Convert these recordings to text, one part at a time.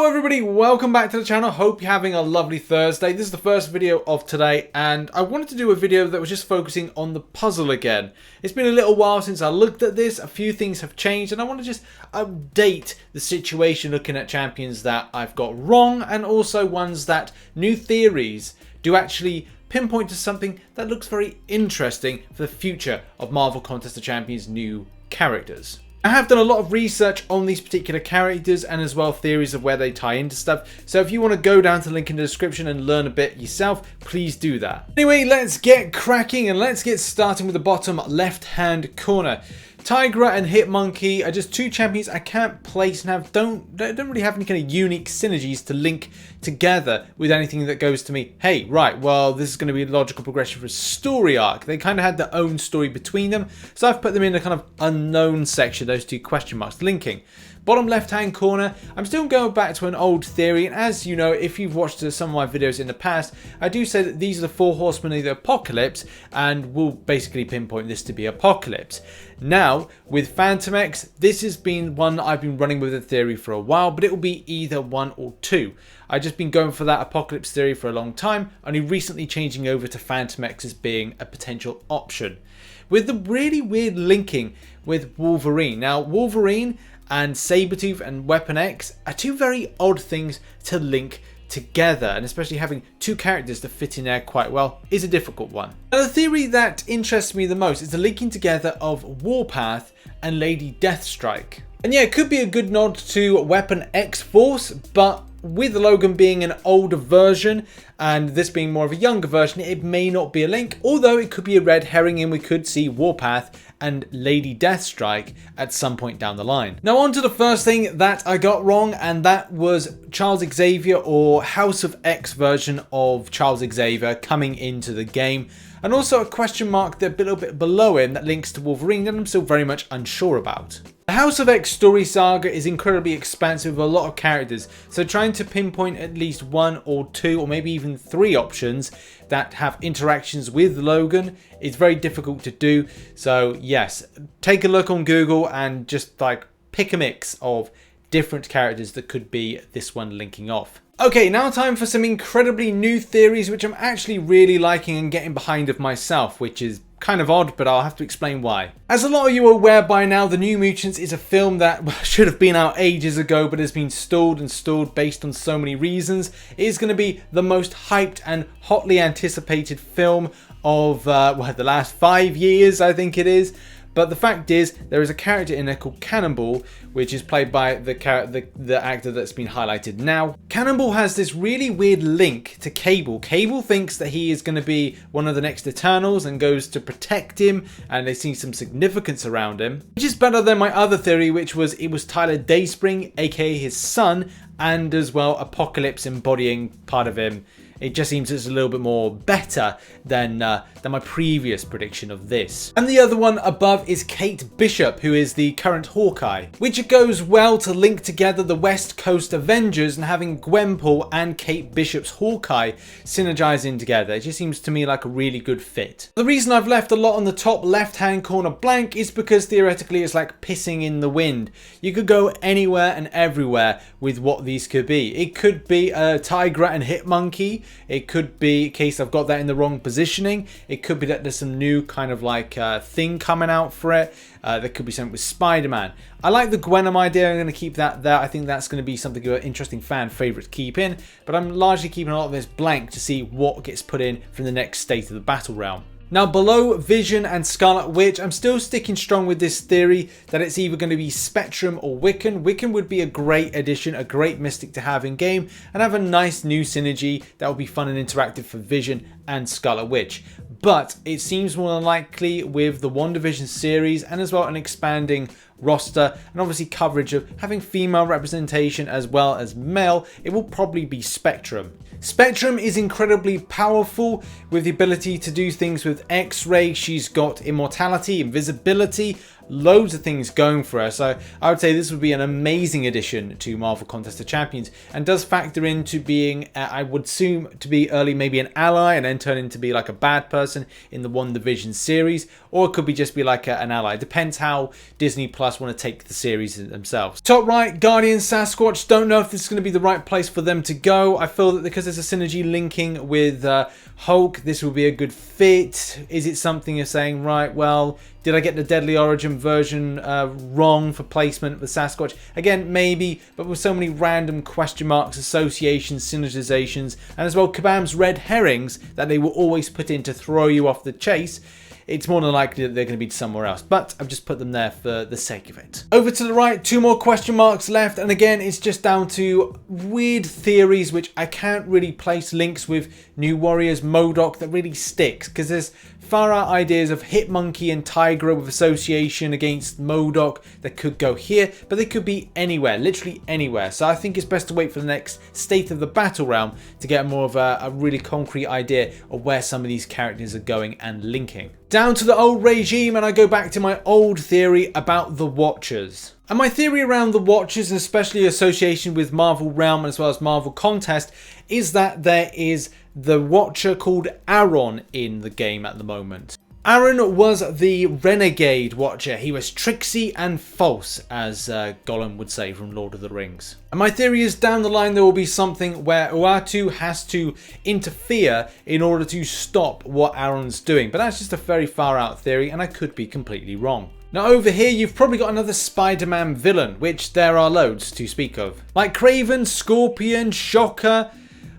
Hello everybody, welcome back to the channel. Hope you're having a lovely Thursday. This is the first video of today and I wanted to do a video that was just focusing on the puzzle again. It's been a little while since I looked at this, a few things have changed and I want to just update the situation looking at champions that I've got wrong and also ones that new theories do actually pinpoint to something that looks very interesting for the future of Marvel Contest of Champions new characters. I have done a lot of research on these particular characters and as well theories of where they tie into stuff. So if you want to go down to the link in the description and learn a bit yourself, please do that. Anyway, let's get cracking and let's get starting with the bottom left hand corner. Tigra and Hitmonkey are just two champions I can't place and don't really have any kind of unique synergies to link together with anything that goes to me, hey, right, well, this is going to be a logical progression for a story arc. They kind of had their own story between them, so I've put them in a kind of unknown section, those two question marks linking. Bottom left hand corner, I'm still going back to an old theory, and as you know, if you've watched some of my videos in the past, I do say that these are the four horsemen of the apocalypse, and we'll basically pinpoint this to be Apocalypse. Now, with Phantom X, this has been one I've been running with a theory for a while, but it will be either one or two. I've just been going for that Apocalypse theory for a long time, only recently changing over to Phantom X as being a potential option. With the really weird linking with Wolverine. Now, Wolverine and Sabretooth and Weapon X are two very odd things to link together, and especially having two characters that fit in there quite well is a difficult one. Now, the theory that interests me the most is the linking together of Warpath and Lady Deathstrike. And yeah, it could be a good nod to Weapon X Force, but with Logan being an older version and this being more of a younger version, it may not be a link, although it could be a red herring and we could see Warpath and Lady Deathstrike at some point down the line. Now on to the first thing that I got wrong, and that was Charles Xavier or House of X version of Charles Xavier coming into the game, and also a question mark that a little bit below him that links to Wolverine that I'm still very much unsure about. The House of X story saga is incredibly expansive with a lot of characters, so trying to pinpoint at least one or two or maybe even three options that have interactions with Logan is very difficult to do. So yes, take a look on Google and just like pick a mix of different characters that could be this one linking off. Okay, now time for some incredibly new theories which I'm actually really liking and getting behind of myself, which is kind of odd, but I'll have to explain why. As a lot of you are aware by now, The New Mutants is a film that should have been out ages ago, but has been stalled and stalled based on so many reasons. It is going to be the most hyped and hotly anticipated film of the last 5 years, I think it is. But the fact is, there is a character in there called Cannonball, which is played by the actor that's been highlighted now. Cannonball has this really weird link to Cable. Cable thinks that he is going to be one of the next Eternals and goes to protect him, and they see some significance around him. Which is better than my other theory, which was it was Tyler Dayspring, aka his son, and as well Apocalypse embodying part of him. It just seems it's a little bit more better than my previous prediction of this. And the other one above is Kate Bishop, who is the current Hawkeye, which goes well to link together the West Coast Avengers and having Gwenpool and Kate Bishop's Hawkeye synergizing together. It just seems to me like a really good fit. The reason I've left a lot on the top left hand corner blank is because theoretically it's like pissing in the wind. You could go anywhere and everywhere with what these could be. It could be a Tigra and Hitmonkey. It could be a case I've got that in the wrong positioning. It could be that there's some new kind of like thing coming out for it. There could be something with Spider-Man. I like the Gwenom idea. I'm going to keep that there. I think that's going to be something of an interesting fan favourite to keep in. But I'm largely keeping a lot of this blank to see what gets put in from the next state of the Battlerealm. Now below Vision and Scarlet Witch, I'm still sticking strong with this theory that it's either going to be Spectrum or Wiccan. Wiccan would be a great addition, a great mystic to have in game and have a nice new synergy that will be fun and interactive for Vision and Scarlet Witch. But it seems more than likely with the WandaVision series and as well an expanding roster and obviously coverage of having female representation as well as male, it will probably be Spectrum. Spectrum is incredibly powerful with the ability to do things with X-ray. She's got immortality, invisibility, loads of things going for her. So I would say this would be an amazing addition to Marvel Contest of Champions and does factor into being, I would assume to be early, maybe an ally and then turn into be like a bad person in the WandaVision series, or it could be just be like an ally. Depends how Disney Plus Plus want to take the series themselves. Top right, Guardian Sasquatch. Don't know if this is going to be the right place for them to go. I feel that because there's a synergy linking with Hulk, this will be a good fit. Is it something you're saying, right, well, did I get the Deadly Origin version wrong for placement with Sasquatch? Again, maybe, but with so many random question marks, associations, synergizations, and as well Kabam's red herrings that they will always put in to throw you off the chase, it's more than likely that they're going to be somewhere else. But I've just put them there for the sake of it. Over to the right, 2 more question marks left. And again, it's just down to weird theories, which I can't really place links with New Warriors, MODOK that really sticks. Because there's far out ideas of Hitmonkey and Tigra with association against MODOK that could go here. But they could be anywhere, literally anywhere. So I think it's best to wait for the next State of the Battlerealm to get more of a really concrete idea of where some of these characters are going and linking. Down to the old regime, and I go back to my old theory about the Watchers. And my theory around the Watchers, and especially association with Marvel Realm as well as Marvel Contest, is that there is the Watcher called Aaron in the game at the moment. Aaron was the renegade Watcher. He was tricksy and false, as Gollum would say from Lord of the Rings. And my theory is down the line there will be something where Uatu has to interfere in order to stop what Aaron's doing. But that's just a very far out theory, and I could be completely wrong. Now over here you've probably got another Spider-Man villain, which there are loads to speak of. Like Kraven, Scorpion, Shocker.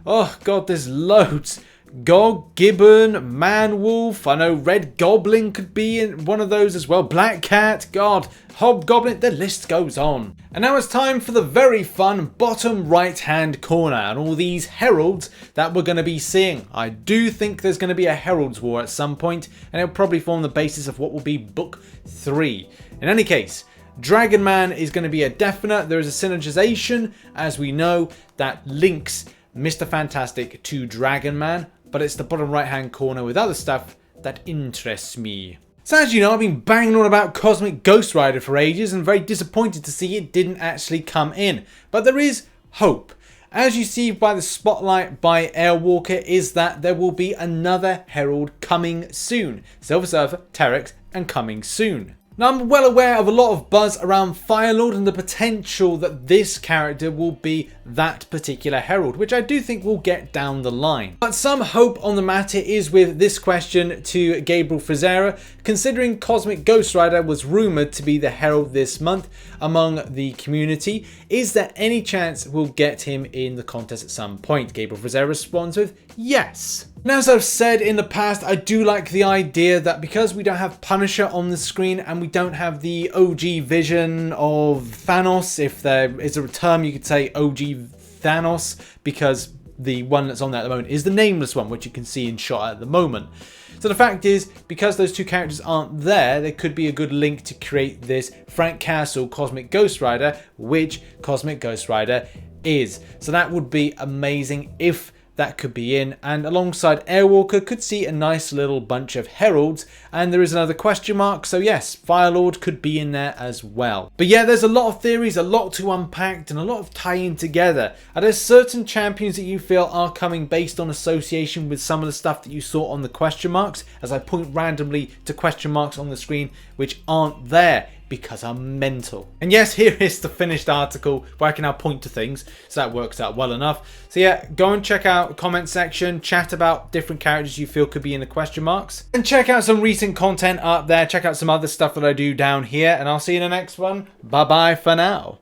Oh god, there's loads. Gog, Gibbon, Manwolf, I know Red Goblin could be in one of those as well, Black Cat, God, Hobgoblin, the list goes on. And now it's time for the very fun bottom right hand corner and all these heralds that we're going to be seeing. I do think there's going to be a Herald's War at some point, and it'll probably form the basis of what will be Book 3. In any case, Dragon Man is going to be a definite. There is a synergization, as we know, that links Mr. Fantastic to Dragon Man, but it's the bottom right hand corner with other stuff that interests me. So as you know, I've been banging on about Cosmic Ghost Rider for ages and very disappointed to see it didn't actually come in. But there is hope. As you see by the spotlight by Airwalker, is that there will be another Herald coming soon. Silver Surfer, Terex, and coming soon. Now I'm well aware of a lot of buzz around Firelord and the potential that this character will be that particular Herald, which I do think we'll get down the line. But some hope on the matter is with this question to Gabriel Frazera, considering Cosmic Ghost Rider was rumoured to be the Herald this month among the community, is there any chance we'll get him in the contest at some point? Gabriel Frazera responds with yes. And as I've said in the past, I do like the idea that because we don't have Punisher on the screen and we don't have the OG vision of Thanos, if there is a term you could say OG Thanos, because the one that's on there at the moment is the nameless one, which you can see in shot at the moment. So the fact is, because those two characters aren't there, there could be a good link to create this Frank Castle Cosmic Ghost Rider, which Cosmic Ghost Rider is. So that would be amazing if that could be in, and alongside Airwalker could see a nice little bunch of heralds, and there is another question mark, so yes, Firelord could be in there as well. But yeah, there's a lot of theories, a lot to unpack, and a lot of tying together. Are there certain champions that you feel are coming based on association with some of the stuff that you saw on the question marks, as I point randomly to question marks on the screen which aren't there because I'm mental. And yes, here is the finished article where I can now point to things, so that works out well enough. So yeah, go and check out the comment section, chat about different characters you feel could be in the question marks, and check out some recent content up there, check out some other stuff that I do down here, and I'll see you in the next one. Bye bye for now.